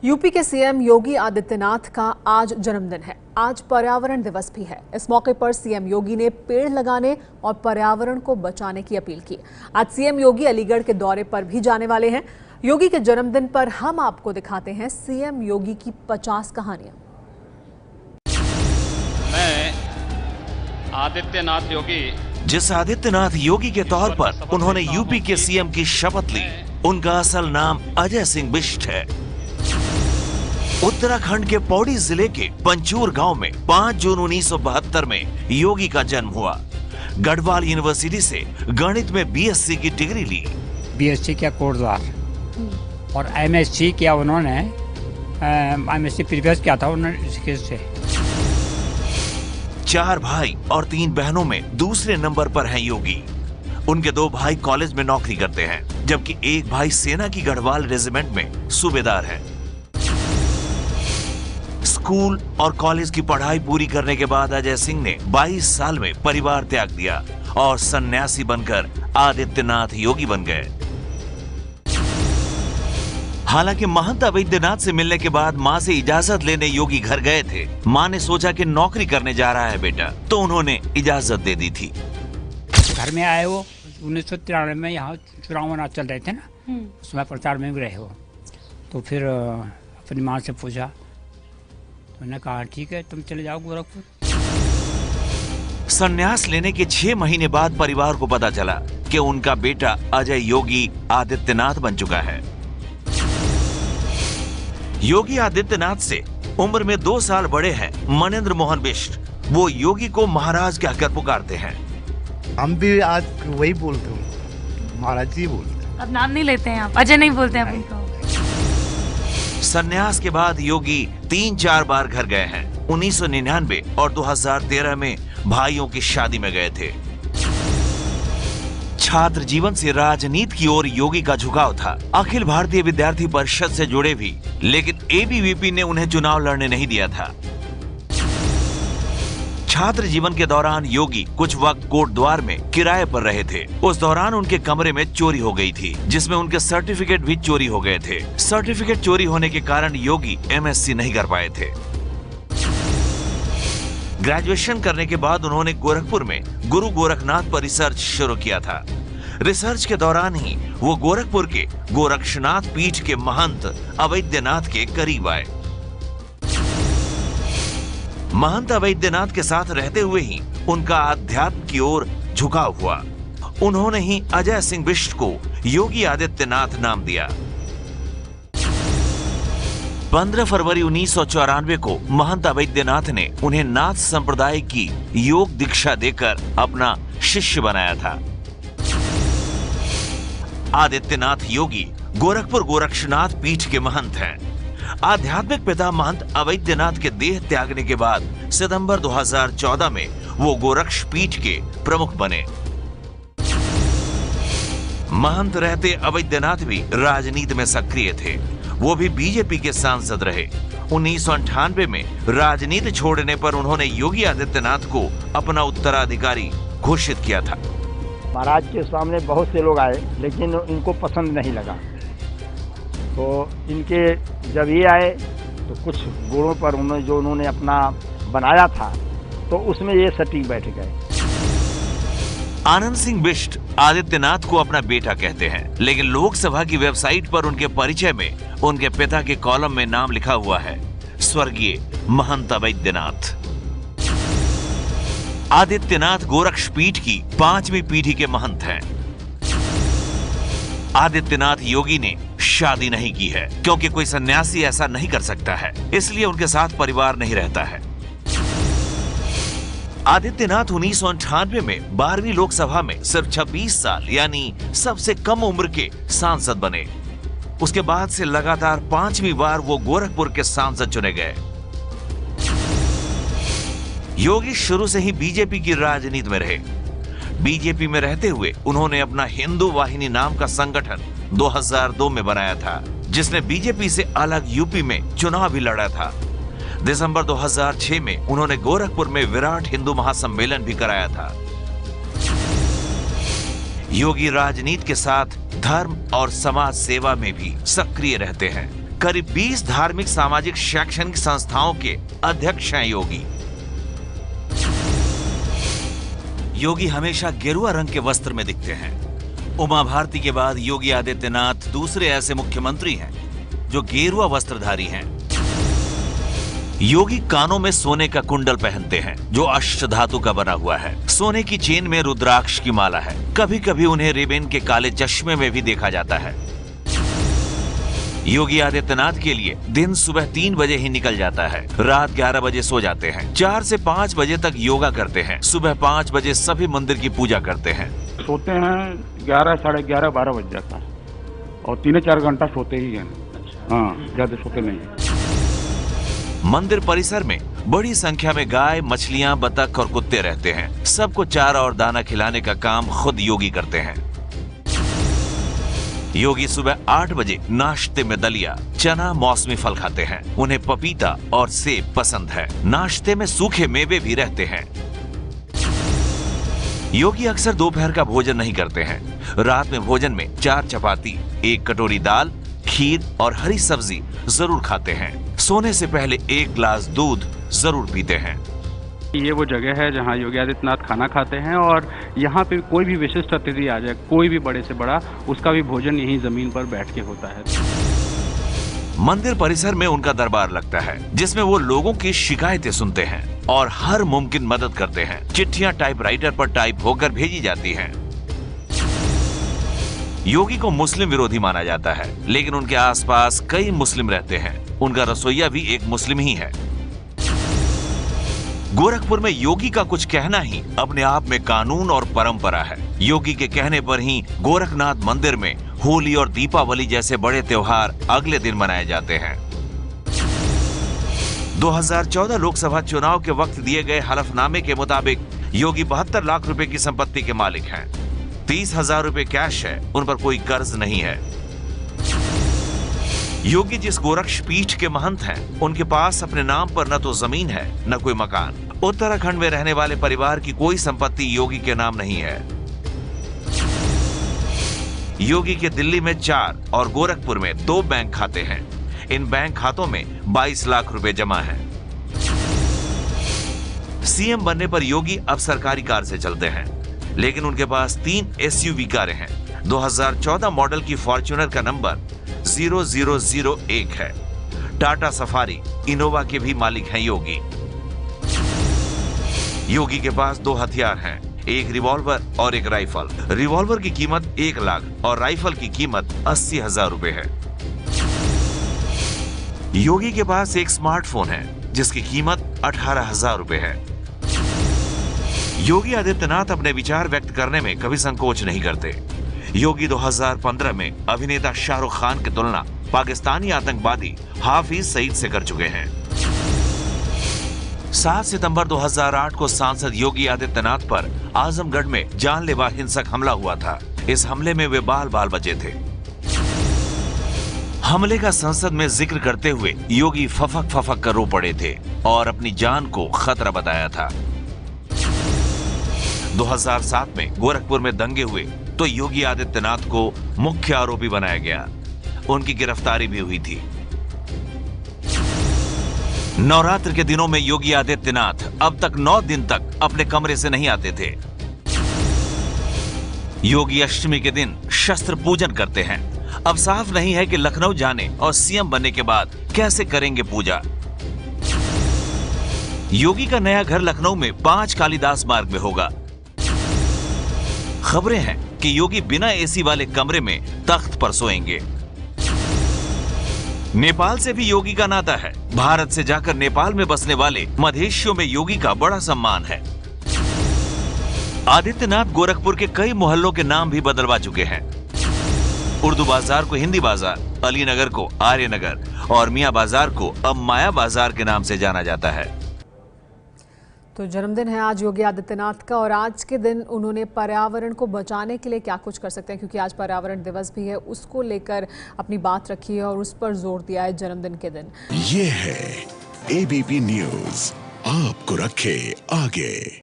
UP के CM Yogi Adityanath का आज जन्मदिन है। आज पर्यावरण दिवस भी है। इस मौके पर सीएम योगी ने पेड़ लगाने और पर्यावरण को बचाने की अपील की। आज सीएम योगी अलीगढ़ के दौरे पर भी जाने वाले हैं। योगी के जन्मदिन पर हम आपको दिखाते हैं सीएम योगी की 50 कहानियां। मैं आदित्यनाथ योगी, जिस आदित्यनाथ योगी के तौर पर उन्होंने यूपी के सीएम की शपथ ली, उनका असल नाम अजय सिंह बिष्ट है। उत्तराखंड के पौड़ी जिले के पंचूर गांव में 5 जून 1972 में योगी का जन्म हुआ। गढ़वाल यूनिवर्सिटी से गणित में बीएससी की डिग्री ली। बीएससी किया कोटद्वार और एमएससी किया उन्होंने, एमएससी प्रीवियस किया था उन्होंने ऋषिकेश से। 4 भाई और 3 बहनों में दूसरे नंबर पर हैं योगी। उनके 2 भाई कॉलेज में नौकरी करते हैं, जबकि एक भाई सेना की गढ़वाल रेजिमेंट में सूबेदार है। स्कूल और कॉलेज की पढ़ाई पूरी करने के बाद अजय सिंह ने 22 साल में परिवार त्याग दिया और सन्यासी बनकर आदित्यनाथ योगी बन गए। हालांकि महंत अवैधनाथ से मिलने के बाद मां से इजाजत लेने योगी घर गए थे। मां ने सोचा कि नौकरी करने जा रहा है बेटा, तो उन्होंने इजाजत दे दी थी। घर में आए वो 1993 में, यहाँ चुनाव चल रहे थे ना, उसमें प्रचार में भी रहे हो। तो फिर अपनी माँ से पूछा, तो उन्होंने कहा ठीक है तुम चले जाओ गोरखपुर। संन्यास लेने के 6 महीने बाद परिवार को पता चला कि उनका बेटा अजय योगी आदित्यनाथ बन चुका है। योगी आदित्यनाथ से उम्र में 2 साल बड़े हैं मनेंद्र मोहन बिष्ट। वो योगी को महाराज कहकर पुकारते हैं। हम भी आज वही बोलते हैं, महाराज जी बोलते हैं। अब नाम नहीं लेते हैं आप, अजय नहीं बोलते हैं उनको। संन्यास के बाद योगी 3-4 बार घर गए हैं। 1999 और 2013 में भाइयों की शादी में गए थे। छात्र जीवन से राजनीति की ओर योगी का झुकाव था। अखिल भारतीय विद्यार्थी परिषद से जुड़े भी, लेकिन एबीवीपी ने उन्हें चुनाव लड़ने नहीं दिया था। छात्र जीवन के दौरान योगी कुछ वक्त कोटद्वार में किराए पर रहे थे। उस दौरान उनके कमरे में चोरी हो गई थी, जिसमें उनके सर्टिफिकेट भी चोरी हो गए थे। सर्टिफिकेट चोरी होने के कारण योगी एमएससी नहीं कर पाए थे। ग्रेजुएशन करने के बाद उन्होंने गोरखपुर में गुरु गोरखनाथ पर रिसर्च शुरू किया था। रिसर्च के दौरान ही वो गोरखपुर के गोरक्षनाथ पीठ के महंत अवैधनाथ के करीब आए। महंत अवैधनाथ के साथ रहते हुए ही उनका अध्यात्म की ओर झुकाव हुआ। उन्होंने ही अजय सिंह बिष्ट को योगी आदित्यनाथ नाम दिया। 15 फरवरी 1994 को महंत अवैधनाथ ने उन्हें नाथ संप्रदाय की योग दीक्षा देकर अपना शिष्य बनाया था। आदित्यनाथ योगी गोरखपुर गोरक्षनाथ पीठ के महंत हैं। आध्यात्मिक पिता महंत अवैधनाथ के देह त्यागने के बाद सितंबर 2014 में वो गोरक्ष पीठ के प्रमुख बने। महंत रहते अवैधनाथ भी राजनीति में सक्रिय थे। वो भी बीजेपी के सांसद रहे। 1998 में राजनीति छोड़ने पर उन्होंने योगी आदित्यनाथ को अपना उत्तराधिकारी घोषित किया था। महाराज के सामने बहुत से लोग आए, लेकिन इनको पसंद नहीं लगा। तो इनके जब ये आए तो कुछ गुणों पर उन्होंने अपना बनाया था, तो उसमें ये सटीक बैठ गए। आनंद सिंह बिष्ट आदित्यनाथ को अपना बेटा कहते हैं, लेकिन लोकसभा की वेबसाइट पर उनके परिचय में उनके पिता के कॉलम में नाम लिखा हुआ है, स्वर्गीय महंत अवैधनाथ। आदित्यनाथ गोरक्ष पीठ की 5वीं पीढ़ी के महंत हैं। आदित्यनाथ योगी ने शादी नहीं की है, क्योंकि कोई सन्यासी ऐसा नहीं कर सकता है, इसलिए उनके साथ परिवार नहीं रहता है। आदित्यनाथ 1998 में 12वीं लोकसभा में सिर्फ 26 साल यानी सबसे कम उम्र के सांसद बने। उसके बाद से लगातार 5वीं बार वो गोरखपुर के सांसद चुने गए। योगी शुरू से ही बीजेपी की राजनीति में रहे। बीजेपी में रहते हुए उन्होंने अपना हिंदू वाहिनी नाम का संगठन 2002 में बनाया था, जिसने बीजेपी से अलग यूपी में चुनाव भी लड़ा था। दिसंबर 2006 में उन्होंने गोरखपुर में विराट हिंदू महासम्मेलन भी कराया था। योगी राजनीति के साथ धर्म और समाज सेवा में भी सक्रिय रहते हैं। करीब 20 धार्मिक, सामाजिक, शैक्षणिक संस्थाओं के अध्यक्ष हैं योगी। योगी हमेशा गेरुआ रंग के वस्त्र में दिखते हैं। उमा भारती के बाद योगी आदित्यनाथ दूसरे ऐसे मुख्यमंत्री हैं जो गेरुआ वस्त्रधारी हैं। योगी कानों में सोने का कुंडल पहनते हैं जो अष्टधातु का बना हुआ है। सोने की चेन में रुद्राक्ष की माला है। कभी कभी उन्हें रिबन के काले चश्मे में भी देखा जाता है। योगी आदित्यनाथ के लिए दिन सुबह 3 बजे ही निकल जाता है। रात 11 बजे सो जाते हैं। 4 से 5 बजे तक योगा करते हैं। सुबह 5 बजे सभी मंदिर की पूजा करते हैं। सोते हैं 11, साढ़े 11, 12 बज जाता है और 3-4 घंटा सोते ही हैं। हाँ, ज्यादा सोते नहीं। मंदिर परिसर में बड़ी संख्या में गाय, मछलियां, बतख और कुत्ते रहते हैं। सबको चारा और दाना खिलाने का काम खुद योगी करते हैं। योगी सुबह 8 बजे नाश्ते में दलिया, चना, मौसमी फल खाते हैं। उन्हें पपीता और सेब पसंद है। नाश्ते में सूखे मेवे भी रहते हैं। योगी अक्सर दोपहर का भोजन नहीं करते हैं। रात में भोजन में 4 चपाती, 1 कटोरी दाल, खीर और हरी सब्जी जरूर खाते हैं। सोने से पहले 1 गिलास दूध जरूर पीते हैं। ये वो जगह है जहाँ योगी आदित्यनाथ खाना खाते हैं और यहाँ पे कोई भी विशिष्ट अतिथि आ जाए, कोई भी बड़े से बड़ा, उसका भी भोजन यहीं जमीन पर बैठ के होता है। मंदिर परिसर में उनका दरबार लगता है जिसमें वो लोगों की शिकायतें सुनते हैं और हर मुमकिन मदद करते हैं। चिट्ठियां टाइपराइटर पर टाइप होकर भेजी जाती हैं। योगी को मुस्लिम विरोधी माना जाता है, लेकिन उनके आसपास कई मुस्लिम रहते हैं। उनका रसोइया भी एक मुस्लिम ही है। गोरखपुर में योगी का कुछ कहना ही अपने आप में कानून और परंपरा है। योगी के कहने पर ही गोरखनाथ मंदिर में होली और दीपावली जैसे बड़े त्योहार अगले दिन मनाए जाते हैं। 2014 लोकसभा चुनाव के वक्त दिए गए हलफनामे के मुताबिक योगी 72 लाख रुपए की संपत्ति के मालिक हैं। 30,000 रुपए कैश है। उन पर कोई कर्ज नहीं है। योगी जिस गोरक्ष पीठ के महंत हैं, उनके पास अपने नाम पर न तो जमीन है न कोई मकान। उत्तराखंड में रहने वाले परिवार की कोई संपत्ति योगी के नाम नहीं है। योगी के दिल्ली में 4 और गोरखपुर में 2 बैंक खाते हैं। इन बैंक खातों में 22 लाख रुपए जमा है। सीएम बनने पर योगी अब सरकारी कार से चलते हैं, लेकिन उनके पास 3 एसयूवी कारें हैं। 2014 मॉडल की फॉर्च्यूनर का नंबर 0001 है। टाटा सफारी, इनोवा के भी मालिक हैं योगी। योगी के पास 2 हथियार हैं, एक रिवॉल्वर और एक राइफल। रिवॉल्वर की कीमत 1 लाख और राइफल की कीमत 80,000 रुपए है। योगी के पास एक स्मार्टफोन है जिसकी कीमत 18,000 रुपए है। योगी आदित्यनाथ अपने विचार व्यक्त करने में कभी संकोच नहीं करते। योगी 2015 में अभिनेता शाहरुख खान की तुलना पाकिस्तानी आतंकवादी हाफिज सईद से कर चुके हैं। 7 सितंबर 2008 को सांसद योगी आदित्यनाथ पर आजमगढ़ में जानलेवा हिंसक हमला हुआ था। इस हमले में वे बाल बाल बचे थे। हमले का संसद में जिक्र करते हुए योगी फफक फफक कर रो पड़े थे और अपनी जान को खतरा बताया था। 2007 में गोरखपुर में दंगे हुए तो योगी आदित्यनाथ को मुख्य आरोपी बनाया गया। उनकी गिरफ्तारी भी हुई थी। नवरात्र के दिनों में योगी आदित्यनाथ अब तक 9 दिन तक अपने कमरे से नहीं आते थे। योगी अष्टमी के दिन शस्त्र पूजन करते हैं। अब साफ नहीं है कि लखनऊ जाने और सीएम बनने के बाद कैसे करेंगे पूजा। योगी का नया घर लखनऊ में 5 कालिदास मार्ग में होगा। खबरें हैं कि योगी बिना एसी वाले कमरे में तख्त पर सोएंगे। नेपाल से भी योगी का नाता है। भारत से जाकर नेपाल में बसने वाले मधेशियों में योगी का बड़ा सम्मान है। आदित्यनाथ गोरखपुर के कई मोहल्लों के नाम भी बदलवा चुके हैं। उर्दू बाजार को हिंदी बाजार, अली नगर को आर्य नगर और मियां बाजार को अब माया बाजार के नाम से जाना जाता है। तो जन्मदिन है आज योगी आदित्यनाथ का और आज के दिन उन्होंने पर्यावरण को बचाने के लिए क्या कुछ कर सकते हैं, क्योंकि आज पर्यावरण दिवस भी है, उसको लेकर अपनी बात रखी है और उस पर जोर दिया है जन्मदिन के दिन। ये है एबीपी न्यूज़, आपको रखे आगे।